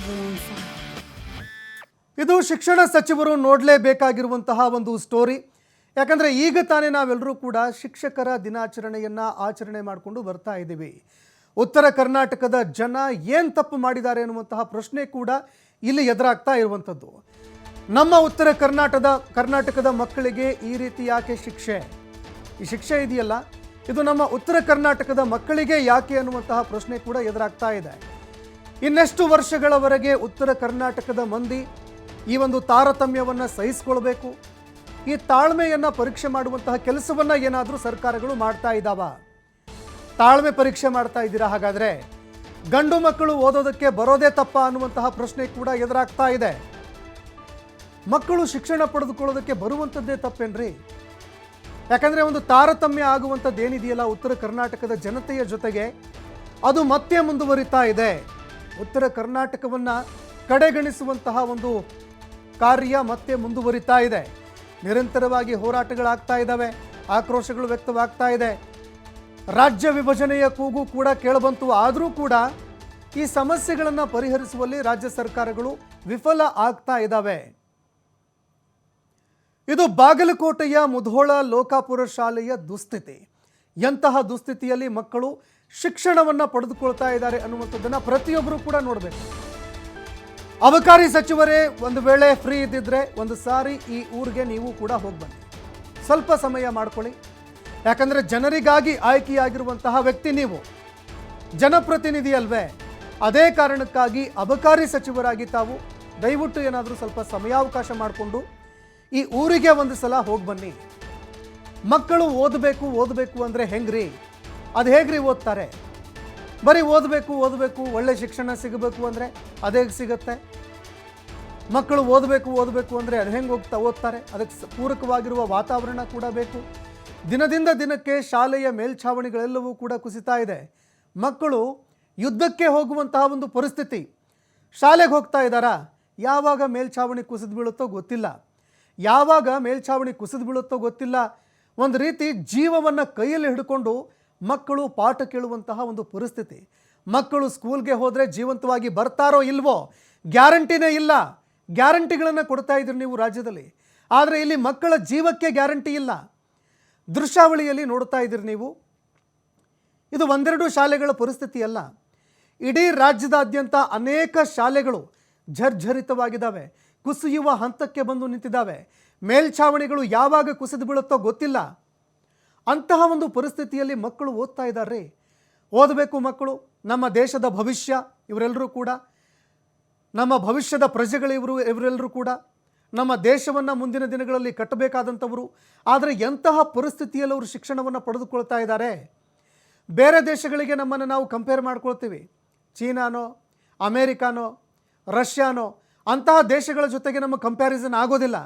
everyone fine. ಇದು ಶಿಕ್ಷಣ ಸಚಿವರು ನೋಡಲೇಬೇಕಾಗಿರುವಂತಹ ಒಂದು ಸ್ಟೋರಿ. ಯಾಕಂದರೆ ಈಗ ತಾನೇ ನಾವೆಲ್ಲರೂ ಕೂಡ ಶಿಕ್ಷಕರ ದಿನಾಚರಣೆಯನ್ನು ಆಚರಣೆ ಮಾಡಿಕೊಂಡು ಬರ್ತಾ ಇದ್ದೀವಿ. ಉತ್ತರ ಕರ್ನಾಟಕದ ಜನ ಏನು ತಪ್ಪು ಮಾಡಿದ್ದಾರೆ ಅನ್ನುವಂತಹ ಪ್ರಶ್ನೆ ಕೂಡ ಇಲ್ಲಿ ಎದುರಾಗ್ತಾ ಇರುವಂಥದ್ದು. ನಮ್ಮ ಉತ್ತರ ಕರ್ನಾಟಕದ ಮಕ್ಕಳಿಗೆ ಈ ರೀತಿ ಯಾಕೆ ಶಿಕ್ಷೆ? ಈ ಶಿಕ್ಷೆ ಇದೆಯಲ್ಲ, ಇದು ನಮ್ಮ ಉತ್ತರ ಕರ್ನಾಟಕದ ಮಕ್ಕಳಿಗೆ ಯಾಕೆ ಅನ್ನುವಂತಹ ಪ್ರಶ್ನೆ ಕೂಡ ಎದುರಾಗ್ತಾ ಇದೆ. ಇನ್ನೆಷ್ಟು ವರ್ಷಗಳವರೆಗೆ ಉತ್ತರ ಕರ್ನಾಟಕದ ಮಂದಿ ಈ ಒಂದು ತಾರತಮ್ಯವನ್ನು ಸಹಿಸಿಕೊಳ್ಬೇಕು? ಈ ತಾಳ್ಮೆಯನ್ನು ಪರೀಕ್ಷೆ ಮಾಡುವಂತಹ ಕೆಲಸವನ್ನು ಏನಾದರೂ ಸರ್ಕಾರಗಳು ಮಾಡ್ತಾ ಇದ್ದಾವ? ತಾಳ್ಮೆ ಪರೀಕ್ಷೆ ಮಾಡ್ತಾ ಇದ್ದೀರಾ? ಹಾಗಾದರೆ ಗಂಡು ಮಕ್ಕಳು ಓದೋದಕ್ಕೆ ಬರೋದೇ ತಪ್ಪ ಅನ್ನುವಂತಹ ಪ್ರಶ್ನೆ ಕೂಡ ಎದುರಾಗ್ತಾ ಇದೆ. ಮಕ್ಕಳು ಶಿಕ್ಷಣ ಪಡೆದುಕೊಳ್ಳೋದಕ್ಕೆ ಬರುವಂಥದ್ದೇ ತಪ್ಪೇನ್ರಿ? ಯಾಕಂದರೆ ಒಂದು ತಾರತಮ್ಯ ಆಗುವಂಥದ್ದು ಏನಿದೆಯಲ್ಲ ಉತ್ತರ ಕರ್ನಾಟಕದ ಜನತೆಯ ಜೊತೆಗೆ, ಅದು ಮತ್ತೆ ಮುಂದುವರಿತಾ ಇದೆ. ಉತ್ತರ ಕರ್ನಾಟಕವನ್ನು ಕಡೆಗಣಿಸುವಂತಹ ಒಂದು ಕಾರ್ಯ ಮತ್ತೆ ಮುಂದುವರಿತಾ ಇದೆ. ನಿರಂತರವಾಗಿ ಹೋರಾಟಗಳಾಗ್ತಾ ಇದ್ದಾವೆ, ಆಕ್ರೋಶಗಳು ವ್ಯಕ್ತವಾಗ್ತಾ ಇದೆ. ರಾಜ್ಯ ವಿಭಜನೆಯ ಕೂಗು ಕೂಡ ಕೇಳಬಂತು. ಆದರೂ ಕೂಡ ಈ ಸಮಸ್ಯೆಗಳನ್ನು ಪರಿಹರಿಸುವಲ್ಲಿ ರಾಜ್ಯ ಸರ್ಕಾರಗಳು ವಿಫಲ ಆಗ್ತಾ ಇದ್ದಾವೆ. ಇದು ಬಾಗಲಕೋಟೆಯ ಮುಧೋಳ ಲೋಕಾಪುರ ಶಾಲೆಯ ದುಸ್ಥಿತಿ. ಎಂತಹ ದುಸ್ಥಿತಿಯಲ್ಲಿ ಮಕ್ಕಳು ಶಿಕ್ಷಣವನ್ನು ಪಡೆದುಕೊಳ್ತಾ ಇದ್ದಾರೆ ಅನ್ನುವಂಥದ್ದನ್ನು ಪ್ರತಿಯೊಬ್ಬರು ಕೂಡ ನೋಡಬೇಕು. ಅಬಕಾರಿ ಸಚಿವರೇ ಒಂದು ವೇಳೆ ಫ್ರೀ ಇದ್ದಿದ್ರೆ ಒಂದು ಸಾರಿ ಈ ಊರಿಗೆ ನೀವು ಕೂಡ ಹೋಗಿ ಬನ್ನಿ, ಸ್ವಲ್ಪ ಸಮಯ ಮಾಡ್ಕೊಳ್ಳಿ. ಯಾಕಂದರೆ ಜನರಿಗಾಗಿ ಆಯ್ಕೆಯಾಗಿರುವಂತಹ ವ್ಯಕ್ತಿ ನೀವು, ಜನಪ್ರತಿನಿಧಿ ಅಲ್ವೇ? ಅದೇ ಕಾರಣಕ್ಕಾಗಿ ಅಬಕಾರಿ ಸಚಿವರಾಗಿ ತಾವು ದಯವಿಟ್ಟು ಏನಾದರೂ ಸ್ವಲ್ಪ ಸಮಯಾವಕಾಶ ಮಾಡಿಕೊಂಡು ಈ ಊರಿಗೆ ಒಂದು ಸಲ ಹೋಗಿ ಬನ್ನಿ. ಮಕ್ಕಳು ಓದಬೇಕು ಅಂದರೆ ಹೆಂಗ್ರಿ? ಅದು ಹೇಗ್ರಿ ಓದ್ತಾರೆ? ಬರೀ ಓದಬೇಕು ಒಳ್ಳೆ ಶಿಕ್ಷಣ ಸಿಗಬೇಕು ಅಂದರೆ ಅದೇ ಸಿಗುತ್ತೆ? ಮಕ್ಕಳು ಓದಬೇಕು ಅಂದರೆ ಅದು ಹೆಂಗೆ ಓದ್ತಾರೆ? ಅದಕ್ಕೆ ಪೂರಕವಾಗಿರುವ ವಾತಾವರಣ ಕೂಡ ಬೇಕು. ದಿನದಿಂದ ದಿನಕ್ಕೆ ಶಾಲೆಯ ಮೇಲ್ಛಾವಣಿಗಳೆಲ್ಲವೂ ಕೂಡ ಕುಸಿತಾ ಇದೆ. ಮಕ್ಕಳು ಯುದ್ಧಕ್ಕೆ ಹೋಗುವಂತಹ ಒಂದು ಪರಿಸ್ಥಿತಿ. ಶಾಲೆಗೆ ಹೋಗ್ತಾ ಇದ್ದಾರಾ? ಯಾವಾಗ ಮೇಲ್ಛಾವಣಿ ಕುಸಿದು ಬೀಳುತ್ತೋ ಗೊತ್ತಿಲ್ಲ. ಒಂದು ರೀತಿ ಜೀವವನ್ನು ಕೈಯಲ್ಲಿ ಹಿಡ್ಕೊಂಡು ಮಕ್ಕಳು ಪಾಠ ಕೇಳುವಂತಹ ಒಂದು ಪರಿಸ್ಥಿತಿ. ಮಕ್ಕಳು ಸ್ಕೂಲ್ಗೆ ಹೋದರೆ ಜೀವಂತವಾಗಿ ಬರ್ತಾರೋ ಇಲ್ವೋ ಗ್ಯಾರಂಟಿನೇ ಇಲ್ಲ. ಗ್ಯಾರಂಟಿಗಳನ್ನು ಕೊಡ್ತಾ ಇದ್ದೀರಿ ನೀವು ರಾಜ್ಯದಲ್ಲಿ, ಆದರೆ ಇಲ್ಲಿ ಮಕ್ಕಳ ಜೀವಕ್ಕೆ ಗ್ಯಾರಂಟಿ ಇಲ್ಲ. ದೃಶ್ಯಾವಳಿಯಲ್ಲಿ ನೋಡ್ತಾ ಇದ್ದೀರಿ ನೀವು. ಇದು ಒಂದೆರಡು ಶಾಲೆಗಳ ಪರಿಸ್ಥಿತಿ ಅಲ್ಲ, ಇಡೀ ರಾಜ್ಯದಾದ್ಯಂತ ಅನೇಕ ಶಾಲೆಗಳು ಜರ್ಜರಿತವಾಗಿದ್ದಾವೆ, ಕುಸಿಯುವ ಹಂತಕ್ಕೆ ಬಂದು ನಿಂತಿದ್ದಾವೆ. ಮೇಲ್ಛಾವಣಿಗಳು ಯಾವಾಗ ಕುಸಿದು ಬೀಳುತ್ತೋ ಗೊತ್ತಿಲ್ಲ. ಅಂತಹ ಒಂದು ಪರಿಸ್ಥಿತಿಯಲ್ಲಿ ಮಕ್ಕಳು ಓದ್ತಾ ಇದ್ದಾರೆ. ಓದಬೇಕು ಮಕ್ಕಳು, ನಮ್ಮ ದೇಶದ ಭವಿಷ್ಯ ಇವರೆಲ್ಲರೂ ಕೂಡ, ನಮ್ಮ ಭವಿಷ್ಯದ ಪ್ರಜೆಗಳು ಇವರೆಲ್ಲರೂ ಕೂಡ ನಮ್ಮ ದೇಶವನ್ನು ಮುಂದಿನ ದಿನಗಳಲ್ಲಿ ಕಟ್ಟಬೇಕಾದಂಥವರು. ಆದರೆ ಎಂತಹ ಪರಿಸ್ಥಿತಿಯಲ್ಲಿ ಅವರು ಶಿಕ್ಷಣವನ್ನು ಪಡೆದುಕೊಳ್ತಾ ಇದ್ದಾರೆ? ಬೇರೆ ದೇಶಗಳಿಗೆ ನಮ್ಮನ್ನು ನಾವು ಕಂಪೇರ್ ಮಾಡ್ಕೊಳ್ತೀವಿ. ಚೀನಾನೋ, ಅಮೇರಿಕಾನೋ, ರಷ್ಯಾನೋ ಅಂತಹ ದೇಶಗಳ ಜೊತೆಗೆ ನಮ್ಮ ಕಂಪ್ಯಾರಿಸನ್ ಆಗೋದಿಲ್ಲ.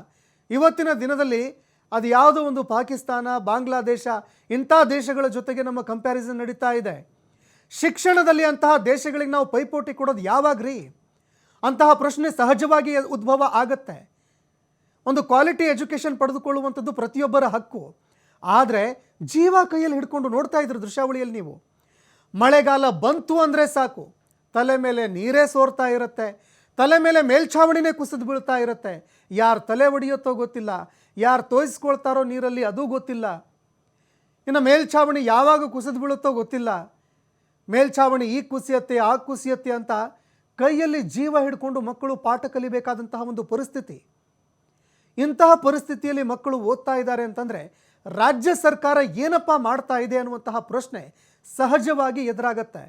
ಇವತ್ತಿನ ದಿನದಲ್ಲಿ ಅದು ಯಾವುದೋ ಒಂದು ಪಾಕಿಸ್ತಾನ, ಬಾಂಗ್ಲಾದೇಶ ಇಂಥ ದೇಶಗಳ ಜೊತೆಗೆ ನಮ್ಮ ಕಂಪ್ಯಾರಿಸನ್ ನಡೀತಾ ಇದೆ. ಶಿಕ್ಷಣದಲ್ಲಿ ಅಂತಹ ದೇಶಗಳಿಗೆ ನಾವು ಪೈಪೋಟಿ ಕೊಡೋದು ಯಾವಾಗ್ರಿ? ಅಂತಹ ಪ್ರಶ್ನೆ ಸಹಜವಾಗಿ ಉದ್ಭವ ಆಗತ್ತೆ. ಒಂದು ಕ್ವಾಲಿಟಿ ಎಜುಕೇಷನ್ ಪಡೆದುಕೊಳ್ಳುವಂಥದ್ದು ಪ್ರತಿಯೊಬ್ಬರ ಹಕ್ಕು. ಆದರೆ ಜೀವ ಕೈಯಲ್ಲಿ ಹಿಡ್ಕೊಂಡು ನೋಡ್ತಾ ಇದ್ರು ದೃಶ್ಯಾವಳಿಯಲ್ಲಿ ನೀವು. ಮಳೆಗಾಲ ಬಂತು ಅಂದರೆ ಸಾಕು, ತಲೆ ಮೇಲೆ ನೀರೇ ಸೋರ್ತಾ ಇರುತ್ತೆ, ತಲೆ ಮೇಲೆ ಮೇಲ್ಛಾವಣಿನೇ ಕುಸಿದು ಬೀಳ್ತಾ ಇರುತ್ತೆ. ಯಾರು ತಲೆ ಒಡೆಯುತ್ತೋ ಗೊತ್ತಿಲ್ಲ, ಯಾರು ತೋಯಿಸ್ಕೊಳ್ತಾರೋ ನೀರಲ್ಲಿ ಅದೂ ಗೊತ್ತಿಲ್ಲ. ಇನ್ನು ಮೇಲ್ಛಾವಣಿ ಯಾವಾಗ ಕುಸಿದು ಬೀಳುತ್ತೋ ಗೊತ್ತಿಲ್ಲ. ಮೇಲ್ಛಾವಣಿ ಈ ಕುಸಿಯತ್ತೆ ಅಂತ ಕೈಯಲ್ಲಿ ಜೀವ ಹಿಡ್ಕೊಂಡು ಮಕ್ಕಳು ಪಾಠ ಕಲಿಬೇಕಾದಂತಹ ಒಂದು ಪರಿಸ್ಥಿತಿ. ಇಂತಹ ಪರಿಸ್ಥಿತಿಯಲ್ಲಿ ಮಕ್ಕಳು ಓದ್ತಾ ಇದ್ದಾರೆ ಅಂತಂದರೆ ರಾಜ್ಯ ಸರ್ಕಾರ ಏನಪ್ಪ ಮಾಡ್ತಾ ಇದೆ ಅನ್ನುವಂತಹ ಪ್ರಶ್ನೆ ಸಹಜವಾಗಿ ಎದುರಾಗತ್ತೆ.